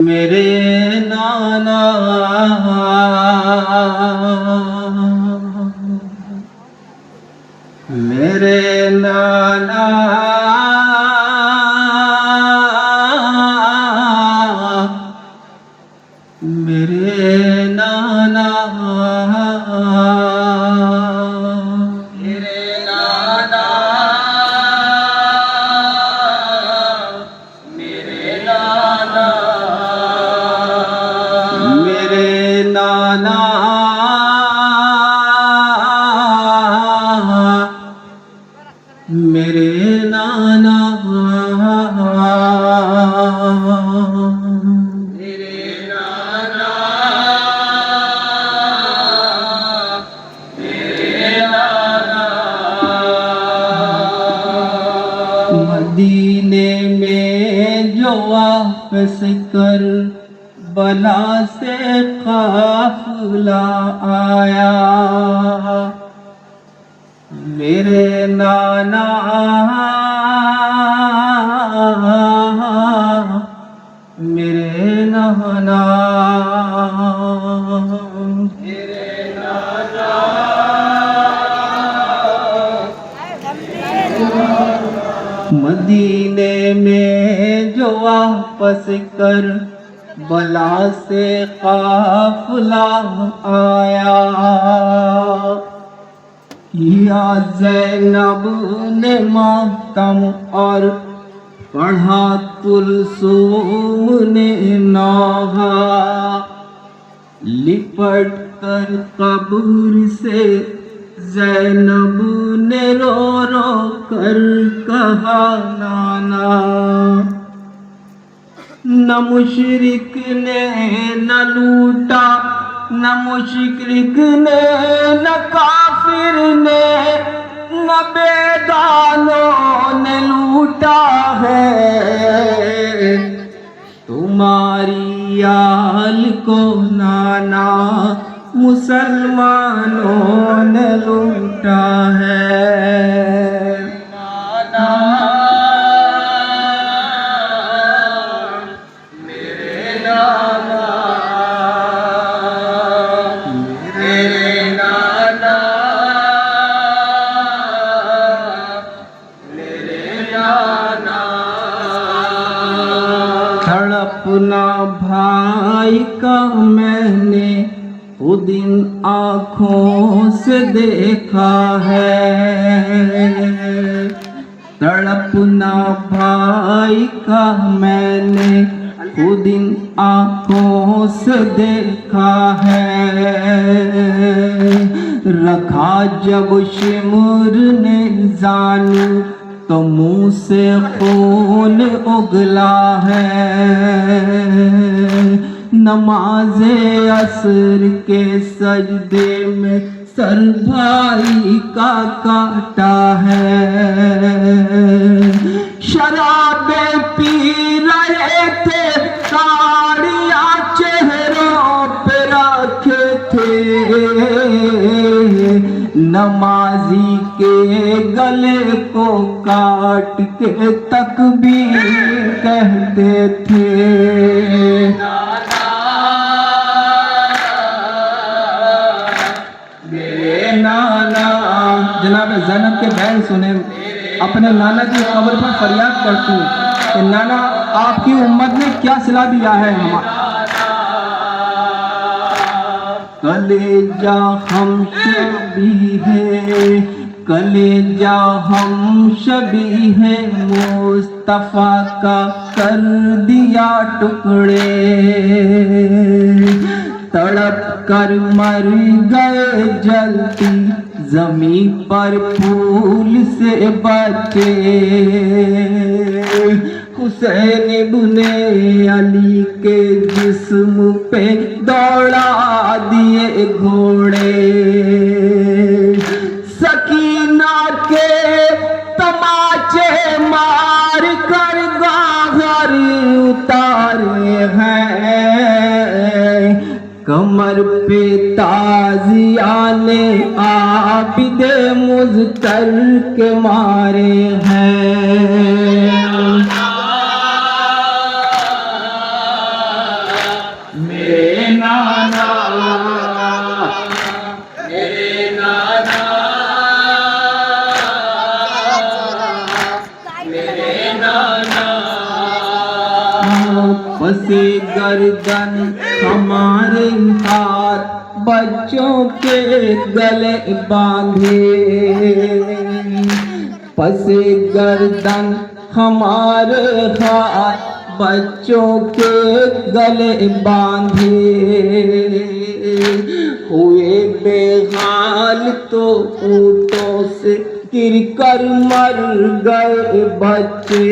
मेरे नाना मेरे नाना मेरे नाना मेरे नाना मेरे नाना मेरे नाना मेरे नाना मेरे नाना मेरे नाना मदीने में जो वापस कर बला से काफिला आया मेरे नाना मेरे नाना मेरे नाना मदीने में जो वापस कर बला से काफिला आया किया ज़ैनब ने मातम और पढ़ा कुलसूम ने नौहा लिपट कर कब्र से ज़ैनब ने रो रो कर कहा नाना न मुशरिक ने न लूटा न मुशरिक ने न काफिर ने न बेगानों ने लूटा है तुम्हारी आल को नाना मुसलमानों ने लूटा है नाना मेरे नाना अपना भाई का मैंने खुद इन आँखों से देखा है तड़पना भाई का मैंने खुद इन आँखों से देखा है रखा जब शिमुर ने जानू तो मुँह से खून उगला है नमाज़े असर के सजदे में सर भाई का काटा है शराबे पी रहे थे साड़ियाँ चेहरों पे रखे थे नमाजी के गले को काट के तकबीर कहते थे नाना मेरे नाना जनाब ज़ैनब के बहन सुने अपने नाना की कब्र पर फरियाद करती कि नाना आपकी उम्मत ने क्या सिला दिया है हमारा कलेजा हम शबी है कलेजा हम शबी है मुस्तफ़ा का कर दिया टुकड़े तड़प कर मर गए जलती जमी पर फूल से बचे हुसैन इब्ने अली के जिस्म पे दौड़ा दिए घोड़े सकीना के तमाचे मार कर गागर उतारे हैं कमर पे ताजिया ने आबिदे मुज़्तर के मारे हैं मेरे नाना, मेरे नाना, मेरे नाना। पसे गर्दन हमारे हाथ बच्चों के गले बांधे, पसे गर्दन हमारे हाथ बच्चों के गले बांधे, हुए बेहाल तो ऊँटों से गिरकर मर गए बच्चे,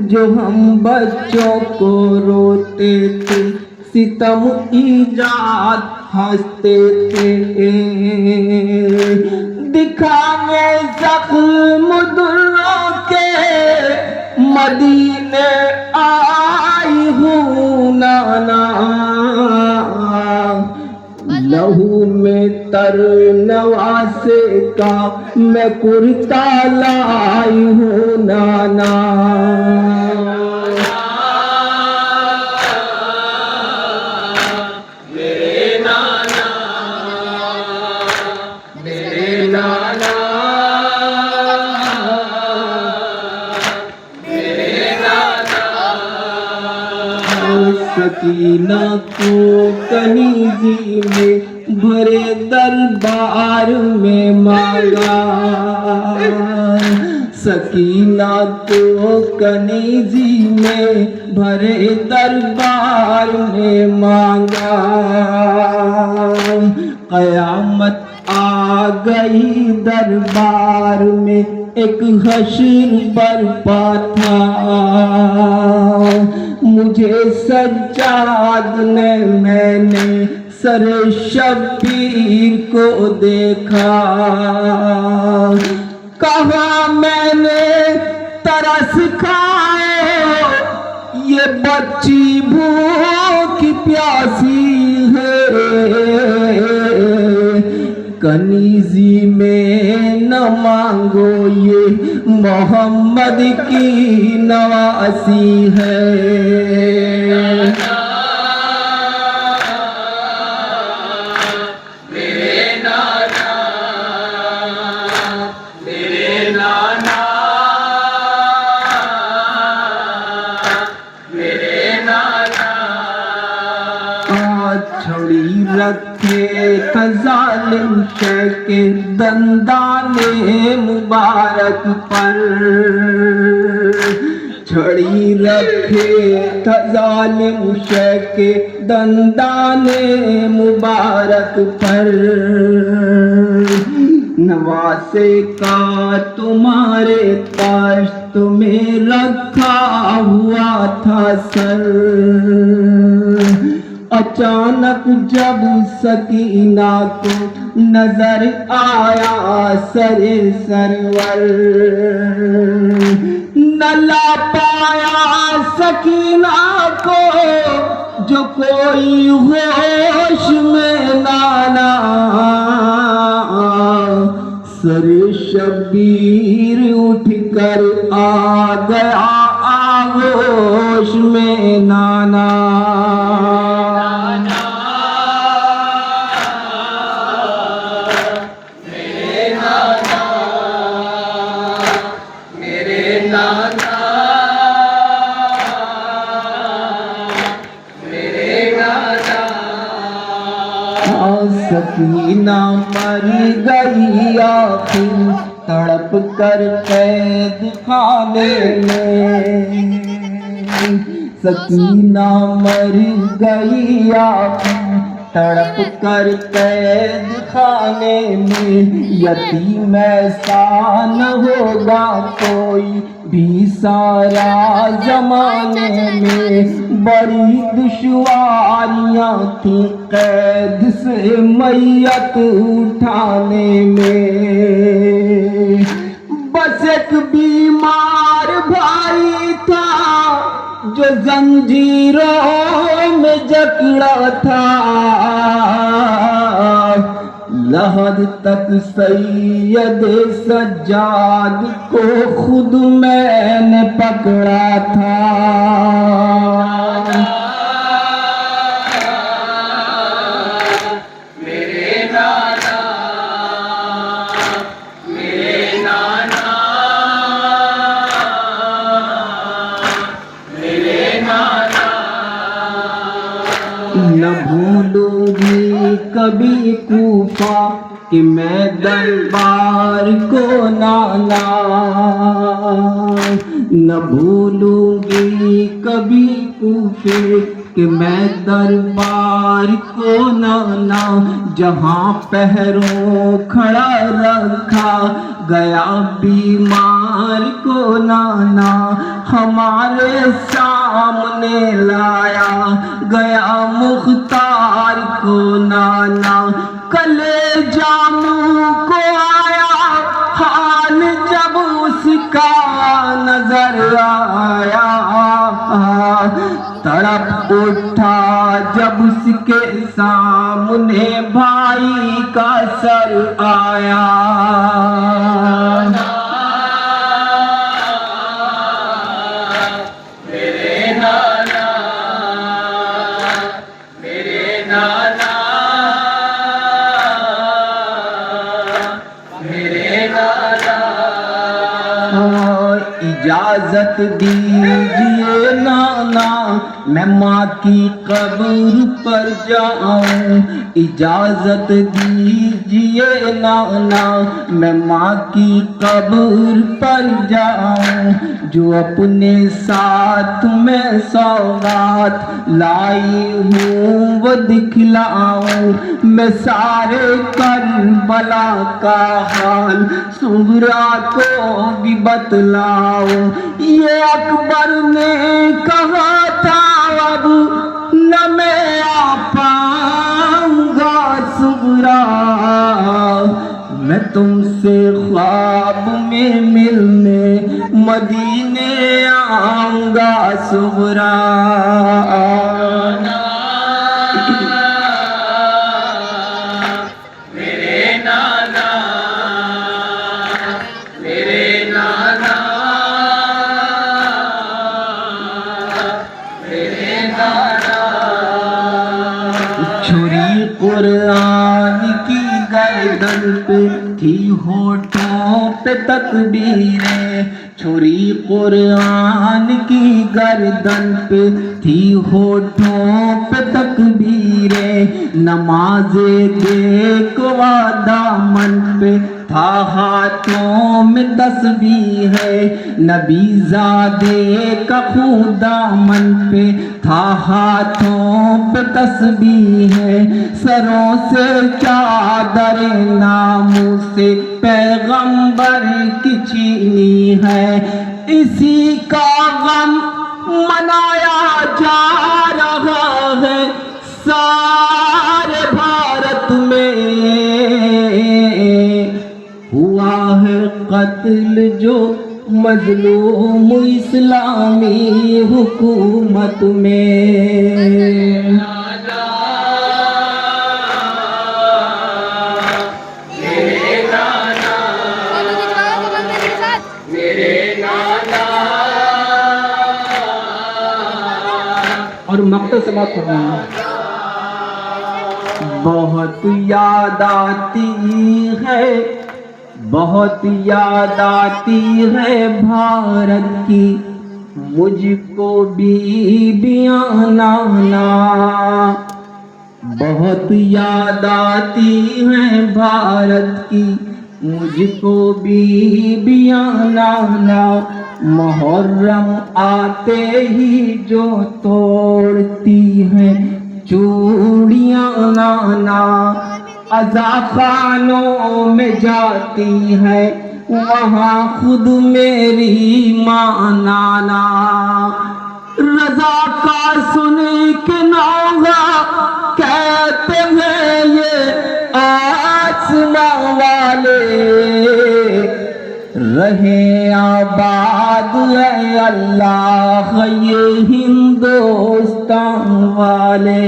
जो हम बच्चों को रोते थे सितम ईजाद हंसते थे, दिखाने जख्म दुर्रों के मदीने आई हूँ नाना, लहू में तर नवासे का मैं कुर्ता लाई हूँ नाना। मेरे नाना, मेरे नाना, मेरे नाना। सकीना को कनीजी में भरे दरबार में मांगा, सकीना को कनीजी में भरे दरबार में मांगा, कयामत आ गई दरबार में एक हश्र बरपा था, मुझे सज्जाद ने मैंने सरे शब्बीर को देखा, कहा मैंने तरस खाए ये बच्ची भूख प्यासी है, कनीजी में न मांगो ये मोहम्मद की नवासी है। छड़ी रखे जालिम शह के दंदाने मुबारक पर, छड़ी रखे जालिम शह के दंदाने मुबारक पर, नवासे का तुम्हारे ताश्त में रखा हुआ था सर, अचानक जब सकीना को नजर आया सरे सरवर, न ला पाया सकीना को जो कोई होश में नाना, सरे शब्बीर उठ कर आ गया आगोश में नाना। सकीना मर गई आखिर तड़प कर कैद खाने में, सकीना मर गई आखिर तड़प कर कैद खाने में, यतीम ऐसा न होगा कोई भी सारा जमाने में, बड़ी दुश्वारियां थी कैद से मैयत उठाने में, बस एक बीमार भाई था जो जंजीरों में जकड़ा था, लहद तक सैयद सज्जाद को खुद मैंने पकड़ा था। न भूलूंगी कभी कूफा कि मैं दरबार को नाना, न भूलूंगी कभी कूफे कि मैं दरबार को नाना। जहाँ पहरों खड़ा रखा गया बीमार को नाना, हमारे सामने लाया गया मुख्तार को नाना। कलेजा मुँह को आया हाल जब उसका नजर आया, तड़प उठा जब उसके सामने भाई का सर आया। मेरे नाना, मेरे नाना, मेरे नाना। इजाजत दीजिए नाना मैं माँ की कब्र पर जाऊं, इजाजत दीजिए नाना मैं माँ की कब्र पर जाऊं। जो अपने साथ में सौगात लाई हूँ वो दिखलाऊं, मैं सारे करबला का हाल सुगरा को भी बतलाऊं। ये अकबर ने कहा था अब न मैं आ पाऊंगा सुगरा, मैं तुमसे ख्वाब में मिलने मदीने आऊंगा सुगरा। मेरे नाना, मेरे नाना, छुरी कुरान की गर्दन पे थी होठों पे तकबीरें, छुरी कुरान की गर्दन पे थी होठों पे तकबीरें। नमाज़े देखवा दामन पे था हाथों में तस्बीह है, नबीज़ादे का दामन पे था हाथों पे तस्बीह है। सरों से चादर नामों से पैगंबर की छीनी है, इसी का गम मनाया जा रहा है सारे भारत में। हुआ है कत्ल जो मजलूम इस्लामी हुकूमत में। और मकसद से बात कर रहा हूँ। बहुत याद आती है, बहुत याद आती है भारत की मुझको बीबियां नाना, बहुत याद आती है भारत की मुझको बीबियां नाना। मुहर्रम आते ही जो तोड़ती हैं चूड़ियां नाना, अज़ाखानों में जाती है वहाँ खुद मेरी माँ नाना। रज़ा का सुन के नौगा कहते हैं ये आसमां वाले, रहे आबाद है अल्लाह ये हिंदुस्तान वाले।